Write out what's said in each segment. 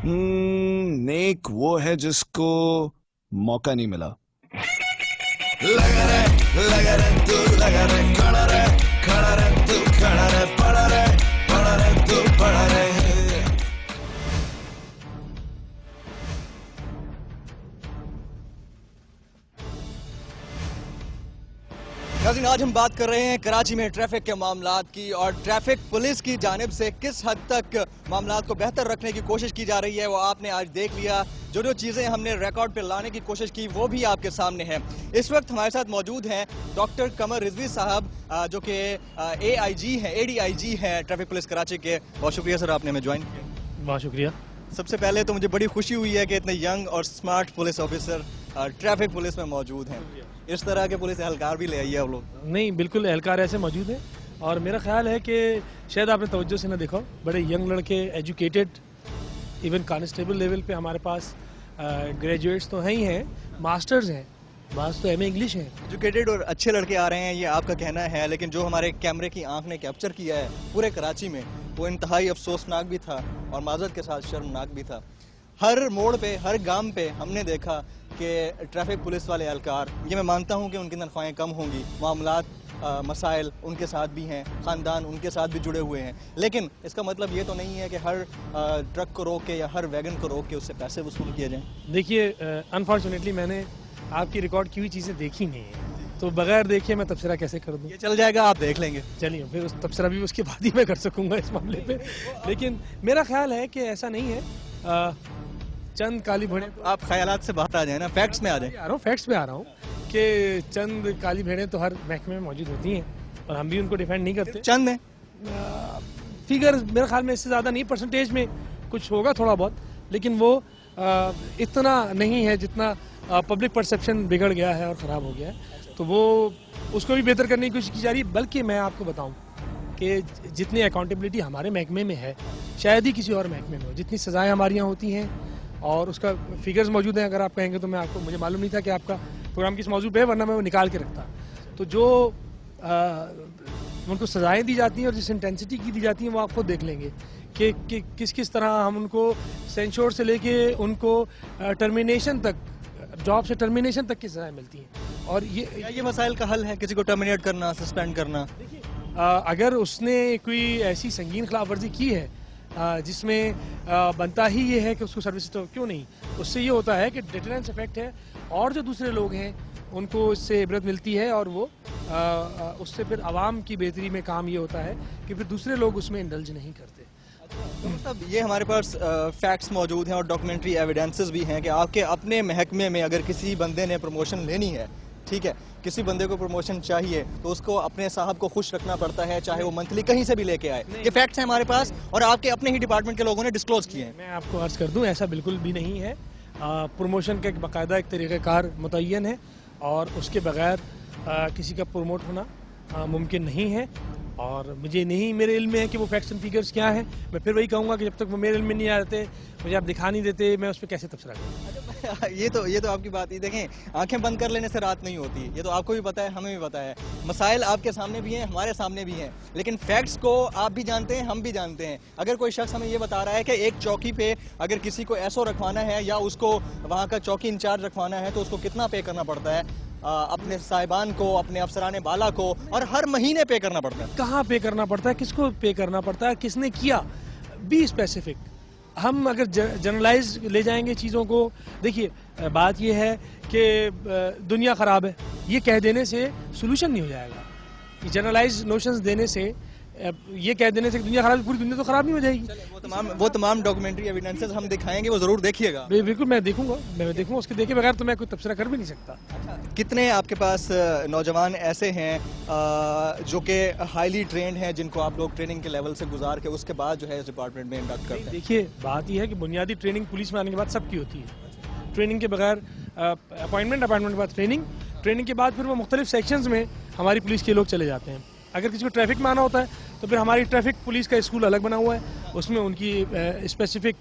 नेक वो है जिसको मौका नहीं मिला। लगा रे तू लगा रे, खड़ा रे तू खड़ा रे, पड़ा रे तू पड़ा रे। नाज़रीन, आज हम बात कर रहे हैं कराची में ट्रैफिक के मामलात की और ट्रैफिक पुलिस की जानिब से किस हद तक मामलात को बेहतर रखने की कोशिश की जा रही है वो आपने आज देख लिया। जो जो चीज़ें हमने रिकॉर्ड पे लाने की कोशिश की वो भी आपके सामने हैं। इस वक्त हमारे साथ मौजूद हैं डॉक्टर कमर रिजवी साहब जो कि AIG हैं, ADIG हैं ट्रैफिक पुलिस कराची के। बहुत शुक्रिया सर, आपने हमें ज्वाइन किया। बहुत शुक्रिया। सबसे पहले तो मुझे बड़ी खुशी हुई है कि इतने यंग और smart police officer traffic police में मौजूद हैं। इस तरह के पुलिस एहलकार भी ले आइए आप लोग। नहीं, बिल्कुल एहलकार ऐसे मौजूद हैं और मेरा ख्याल है कि शायद आपने तवज्जो से ना देखा, बड़े यंग लड़के, एजुकेटेड, इवन कांस्टेबल लेवल पे हमारे पास ग्रेजुएट्स तो हैं ही हैं, मास्टर्स हैं, बास तो MA इंग्लिश हैं। एजुकेटेड और अच्छे लड़के आ रहे हैं ये आपका कहना है, लेकिन जो हमारे कैमरे की आंख ने कैप्चर किया है पूरे कराची में वो इंतहाई अफसोसनाक भी था और माजरत के साथ शर्मनाक भी था। हर मोड़ पे, हर गांव पे हमने देखा कि ट्रैफिक पुलिस वाले एहलकार, ये मैं मानता हूँ कि उनकी तनख्वाहें कम होंगी, मामलात मसाइल उनके साथ भी हैं, ख़ानदान उनके साथ भी जुड़े हुए हैं, लेकिन इसका मतलब ये तो नहीं है कि हर ट्रक को रोक के या हर वैगन को रोक के उससे पैसे वसूल किए जाएँ। देखिए, अनफॉर्चुनेटली मैंने आपकी रिकॉर्ड की हुई चीज़ें देखी नहीं है, तो बगैर देखे मैं तबसरा कैसे कर दूँ? ये चल जाएगा, आप देख लेंगे। चलिए, फिर उस तबसरा भी उसके बाद ही मैं कर सकूँगा इस मामले पे। लेकिन मेरा ख्याल है कि ऐसा नहीं है। चंद काली भेड़ें, आप ख्यालात से बाहर आ जाए ना, फैक्ट्स में आ जाए। आ रहा हूँ, फैक्ट्स में आ रहा हूँ कि चंद काली भेड़ें तो हर महकमे में मौजूद होती हैं और हम भी उनको डिफेंड नहीं करते। चंद में फिगर मेरे ख्याल में इससे ज़्यादा नहीं, परसेंटेज में कुछ होगा थोड़ा बहुत, लेकिन वो इतना नहीं है जितना पब्लिक परसेप्शन बिगड़ गया है और ख़राब हो गया है, तो वो उसको भी बेहतर करने की कोशिश की जा रही है। बल्कि मैं आपको बताऊं कि जितनी अकाउंटेबिलिटी हमारे महकमे में है शायद ही किसी और महकमे में हो, जितनी सज़ाएँ हमारे यहाँ होती हैं और उसका फिगर्स मौजूद हैं। अगर आप कहेंगे तो मैं आपको, मुझे मालूम नहीं था कि आपका प्रोग्राम किस मौजूद पे है, वरना मैं वो निकाल के रखता। तो जो उनको सज़ाएँ दी जाती हैं और जिस इंटेंसिटी की दी जाती हैं वो आप खुद देख लेंगे कि किस किस तरह हम उनको सेंश्योर से लेके उनको टर्मिनेशन तक, जॉब से टर्मिनेशन तक की सज़ाएँ मिलती हैं। और ये मसाइल का हल है किसी को टर्मिनेट करना, सस्पेंड करना? देखिए, अगर उसने कोई ऐसी संगीन खिलाफ वर्जी की है जिसमें बनता ही ये है कि उसको सर्विस, तो क्यों नहीं, उससे ये होता है कि डिटरेंस इफेक्ट है और जो दूसरे लोग हैं उनको इससे इबरत मिलती है और वो उससे फिर आवाम की बेहतरी में काम ये होता है कि फिर दूसरे लोग उसमें इंडल्ज नहीं करते। तो मतलब ये हमारे पास फैक्ट्स मौजूद हैं और डॉक्यूमेंट्री एविडेंसेस भी हैं कि आपके अपने महकमे में अगर किसी बंदे ने प्रमोशन लेनी है, ठीक है, किसी बंदे को प्रमोशन चाहिए तो उसको अपने साहब को खुश रखना पड़ता है, चाहे वो मंथली कहीं से भी लेके आए। ये फैक्ट्स हैं हमारे पास और आपके अपने ही डिपार्टमेंट के लोगों ने डिस्क्लोज किए हैं। मैं आपको अर्ज कर दूं, ऐसा बिल्कुल भी नहीं है। प्रमोशन का एक बाकायदा एक तरीक़ाकार मुतय्यन है और उसके बगैर किसी का प्रमोट होना मुमकिन नहीं है और मुझे नहीं, मेरे इल्म में है कि वो फैक्ट्स एंड फिगर्स क्या हैं। मैं फिर वही कहूँगा कि जब तक वो मेरे इल्म में नहीं आते, मुझे आप दिखा नहीं देते, मैं उस पर कैसे तबसरा करूँ? ये तो आपकी बात ही, देखें, आंखें बंद कर लेने से रात नहीं होती, ये तो आपको भी पता है, हमें भी पता है। मसाइल आपके सामने भी हैं, हमारे सामने भी हैं, लेकिन फैक्ट्स को आप भी जानते हैं, हम भी जानते हैं। अगर कोई शख्स हमें ये बता रहा है कि एक चौकी पे अगर किसी को एसओ रखवाना है या उसको वहाँ का चौकी इंचार्ज रखवाना है तो उसको कितना पे करना पड़ता है, अपने साहिबान को, अपने अफसरान बाला को, और हर महीने पे करना पड़ता है। कहाँ पे करना पड़ता है, किसको पे करना पड़ता है, किसने किया, बी स्पेसिफिक। हम अगर जनरलाइज ले जाएंगे चीज़ों को, देखिए बात यह है कि दुनिया ख़राब है, ये कह देने से सोल्यूशन नहीं हो जाएगा। जनरलाइज नोशंस देने से, ये कह देने से कि दुनिया ख़राब है, पूरी दुनिया तो ख़राब नहीं हो जाएगी। वो तमाम डॉक्यूमेंट्री एविडेंसेस हम दिखाएंगे, वो ज़रूर देखिएगा। बिल्कुल, मैं देखूंगा, उसके देखे बगैर तो मैं कोई तबसरा कर भी नहीं सकता। अच्छा, कितने आपके पास नौजवान ऐसे हैं जो कि हाईली ट्रेंड हैं, जिनको आप लोग ट्रेनिंग के लेवल से गुजार के उसके बाद जो है इस डिपार्टमेंट में इंडक्ट करते हैं? देखिए, बात यह है कि बुनियादी ट्रेनिंग पुलिस में आने के बाद सबकी होती है। ट्रेनिंग के बगैर अपॉइंटमेंट के बाद ट्रेनिंग के बाद फिर वो मुख्तलिफ सेक्शंस में हमारी पुलिस के लोग चले जाते हैं। अगर किसी को ट्रैफिक में आना होता है तो फिर हमारी ट्रैफिक पुलिस का स्कूल अलग बना हुआ है, उसमें उनकी स्पेसिफिक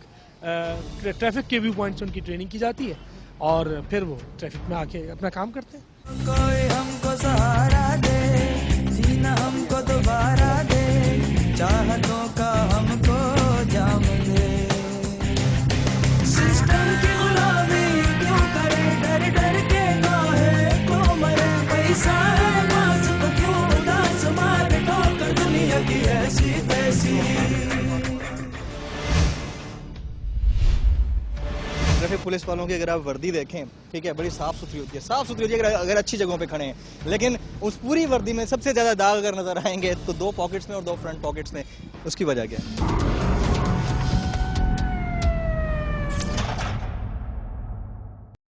ट्रैफिक के व्यू पॉइंट्स उनकी ट्रेनिंग की जाती है और फिर वो ट्रैफिक में आके अपना काम करते हैं। कोई हमको सहारा दे, जीना हमको दोबारा दे, चाहतों का हमको जाम दे। ट्रैफिक पुलिस वालों की अगर आप वर्दी देखें, ठीक है, बड़ी साफ सुथरी होती है, साफ सुथरी होती है अगर अच्छी जगहों पे खड़े हैं, लेकिन उस पूरी वर्दी में सबसे ज़्यादा दाग अगर नजर आएंगे तो 2 पॉकेट्स में और 2 फ्रंट पॉकेट्स में। उसकी वजह क्या है?